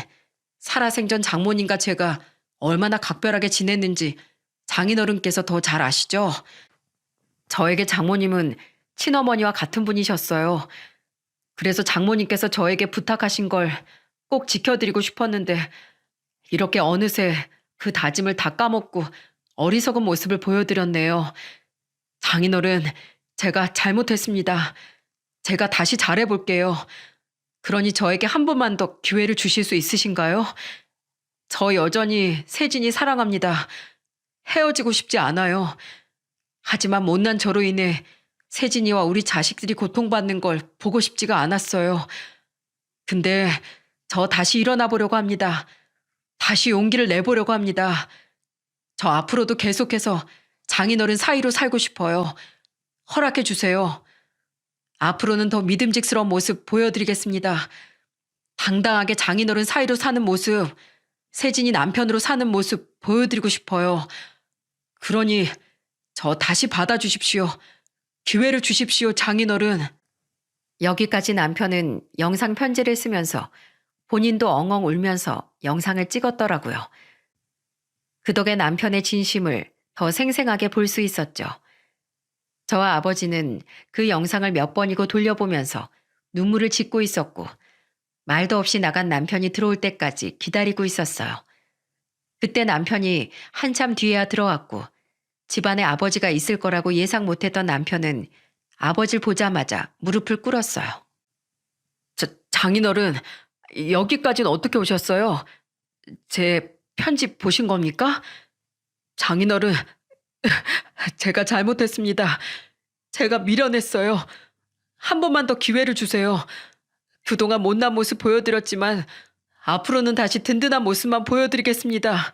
[SPEAKER 1] 살아생전 장모님과 제가 얼마나 각별하게 지냈는지 장인어른께서 더 잘 아시죠? 저에게 장모님은 친어머니와 같은 분이셨어요. 그래서 장모님께서 저에게 부탁하신 걸 꼭 지켜드리고 싶었는데 이렇게 어느새 그 다짐을 다 까먹고 어리석은 모습을 보여드렸네요. 장인어른, 제가 잘못했습니다. 제가 다시 잘해볼게요. 그러니 저에게 한 번만 더 기회를 주실 수 있으신가요? 저 여전히 세진이 사랑합니다. 헤어지고 싶지 않아요. 하지만 못난 저로 인해 세진이와 우리 자식들이 고통받는 걸 보고 싶지가 않았어요. 근데 저 다시 일어나 보려고 합니다. 다시 용기를 내보려고 합니다. 저 앞으로도 계속해서 장인어른 사이로 살고 싶어요. 허락해 주세요. 앞으로는 더 믿음직스러운 모습 보여드리겠습니다. 당당하게 장인어른 사이로 사는 모습, 세진이 남편으로 사는 모습 보여드리고 싶어요. 그러니 저 다시 받아주십시오. 기회를 주십시오, 장인어른. 여기까지 남편은 영상 편지를 쓰면서 본인도 엉엉 울면서 영상을 찍었더라고요. 그 덕에 남편의 진심을 더 생생하게 볼 수 있었죠. 저와 아버지는 그 영상을 몇 번이고 돌려보면서 눈물을 짓고 있었고 말도 없이 나간 남편이 들어올 때까지 기다리고 있었어요. 그때 남편이 한참 뒤에야 들어왔고 집안에 아버지가 있을 거라고 예상 못했던 남편은 아버지를 보자마자 무릎을 꿇었어요. 장인어른, 여기까지는 어떻게 오셨어요? 제 편지 보신 겁니까? 장인어른, 제가 잘못했습니다. 제가 미련했어요. 한 번만 더 기회를 주세요. 그동안 못난 모습 보여드렸지만 앞으로는 다시 든든한 모습만 보여드리겠습니다.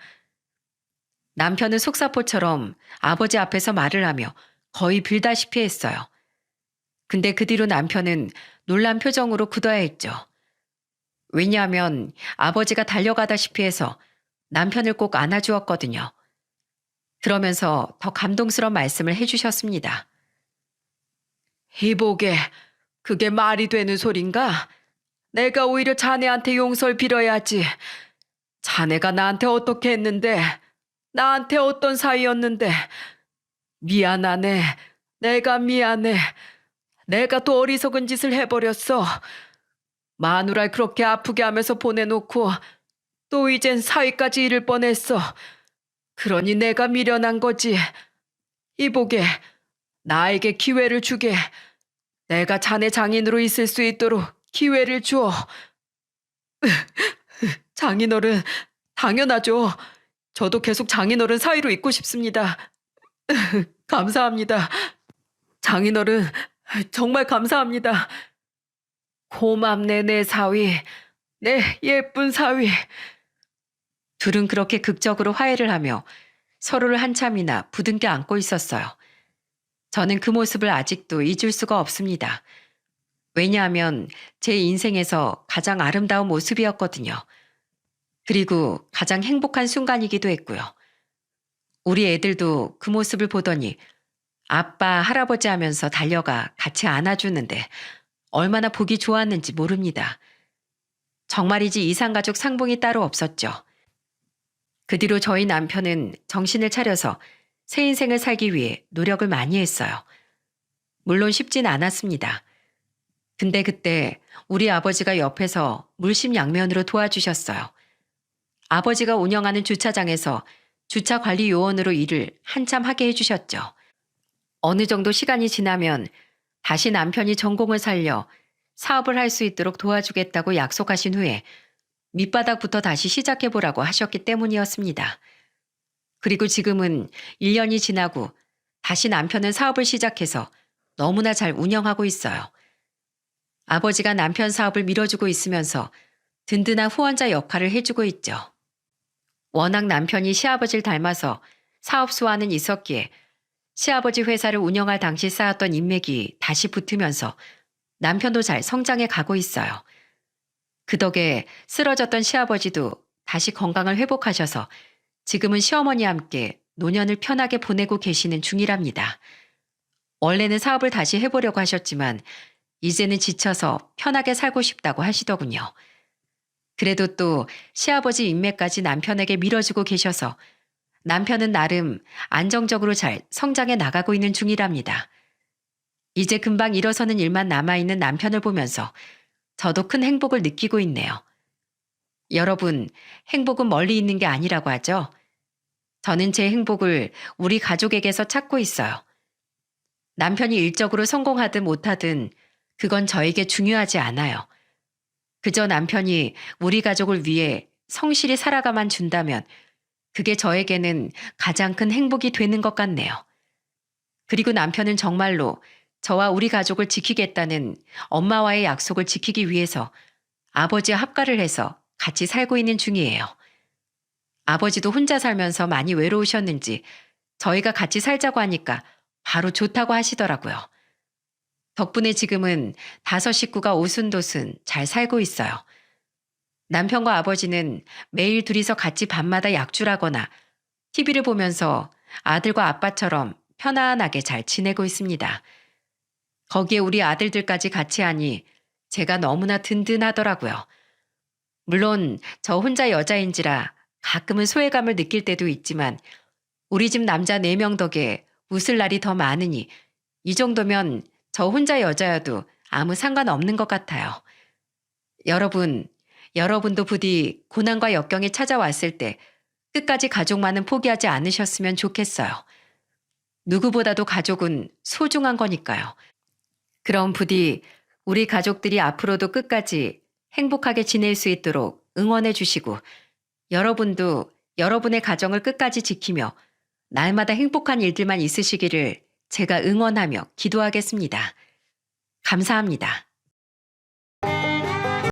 [SPEAKER 1] 남편은 속사포처럼 아버지 앞에서 말을 하며 거의 빌다시피 했어요. 근데 그 뒤로 남편은 놀란 표정으로 굳어야 했죠. 왜냐하면 아버지가 달려가다시피 해서 남편을 꼭 안아주었거든요. 그러면서 더 감동스러운 말씀을 해주셨습니다. 희복에 그게 말이 되는 소린가? 내가 오히려 자네한테 용서를 빌어야지. 자네가 나한테 어떻게 했는데, 나한테 어떤 사이였는데. 미안하네. 내가 미안해. 내가 또 어리석은 짓을 해버렸어. 마누라를 그렇게 아프게 하면서 보내놓고 또 이젠 사위까지 잃을 뻔했어. 그러니 내가 미련한 거지. 이보게 나에게 기회를 주게. 내가 자네 장인으로 있을 수 있도록 기회를 줘. 장인어른, 당연하죠. 저도 계속 장인어른 사이로 있고 싶습니다. 감사합니다. 장인어른, 정말 감사합니다. 고맙네, 내 사위. 내 예쁜 사위. 둘은 그렇게 극적으로 화해를 하며 서로를 한참이나 부둥켜 안고 있었어요. 저는 그 모습을 아직도 잊을 수가 없습니다. 왜냐하면 제 인생에서 가장 아름다운 모습이었거든요. 그리고 가장 행복한 순간이기도 했고요. 우리 애들도 그 모습을 보더니 아빠, 할아버지 하면서 달려가 같이 안아주는데 얼마나 보기 좋았는지 모릅니다. 정말이지 이산가족 상봉이 따로 없었죠. 그 뒤로 저희 남편은 정신을 차려서 새 인생을 살기 위해 노력을 많이 했어요. 물론 쉽진 않았습니다. 근데 그때 우리 아버지가 옆에서 물심양면으로 도와주셨어요. 아버지가 운영하는 주차장에서 주차 관리 요원으로 일을 한참 하게 해주셨죠. 어느 정도 시간이 지나면 다시 남편이 전공을 살려 사업을 할 수 있도록 도와주겠다고 약속하신 후에 밑바닥부터 다시 시작해보라고 하셨기 때문이었습니다. 그리고 지금은 1년이 지나고 다시 남편은 사업을 시작해서 너무나 잘 운영하고 있어요. 아버지가 남편 사업을 밀어주고 있으면서 든든한 후원자 역할을 해주고 있죠. 워낙 남편이 시아버지를 닮아서 사업수와는 있었기에 시아버지 회사를 운영할 당시 쌓았던 인맥이 다시 붙으면서 남편도 잘 성장해 가고 있어요. 그 덕에 쓰러졌던 시아버지도 다시 건강을 회복하셔서 지금은 시어머니와 함께 노년을 편하게 보내고 계시는 중이랍니다. 원래는 사업을 다시 해보려고 하셨지만 이제는 지쳐서 편하게 살고 싶다고 하시더군요. 그래도 또 시아버지 인맥까지 남편에게 밀어주고 계셔서 남편은 나름 안정적으로 잘 성장해 나가고 있는 중이랍니다. 이제 금방 일어서는 일만 남아있는 남편을 보면서 저도 큰 행복을 느끼고 있네요. 여러분, 행복은 멀리 있는 게 아니라고 하죠? 저는 제 행복을 우리 가족에게서 찾고 있어요. 남편이 일적으로 성공하든 못하든 그건 저에게 중요하지 않아요. 그저 남편이 우리 가족을 위해 성실히 살아가만 준다면 그게 저에게는 가장 큰 행복이 되는 것 같네요. 그리고 남편은 정말로 저와 우리 가족을 지키겠다는 엄마와의 약속을 지키기 위해서 아버지와 합가를 해서 같이 살고 있는 중이에요. 아버지도 혼자 살면서 많이 외로우셨는지 저희가 같이 살자고 하니까 바로 좋다고 하시더라고요. 덕분에 지금은 5 식구가 오순도순 잘 살고 있어요. 남편과 아버지는 매일 둘이서 같이 밤마다 약주라거나 TV를 보면서 아들과 아빠처럼 편안하게 잘 지내고 있습니다. 거기에 우리 아들들까지 같이 하니 제가 너무나 든든하더라고요. 물론 저 혼자 여자인지라 가끔은 소외감을 느낄 때도 있지만 우리 집 남자 4명 덕에 웃을 날이 더 많으니 이 정도면 저 혼자 여자여도 아무 상관없는 것 같아요. 여러분도 부디 고난과 역경이 찾아왔을 때 끝까지 가족만은 포기하지 않으셨으면 좋겠어요. 누구보다도 가족은 소중한 거니까요. 그럼 부디 우리 가족들이 앞으로도 끝까지 행복하게 지낼 수 있도록 응원해 주시고 여러분도 여러분의 가정을 끝까지 지키며 날마다 행복한 일들만 있으시기를 제가 응원하며 기도하겠습니다. 감사합니다.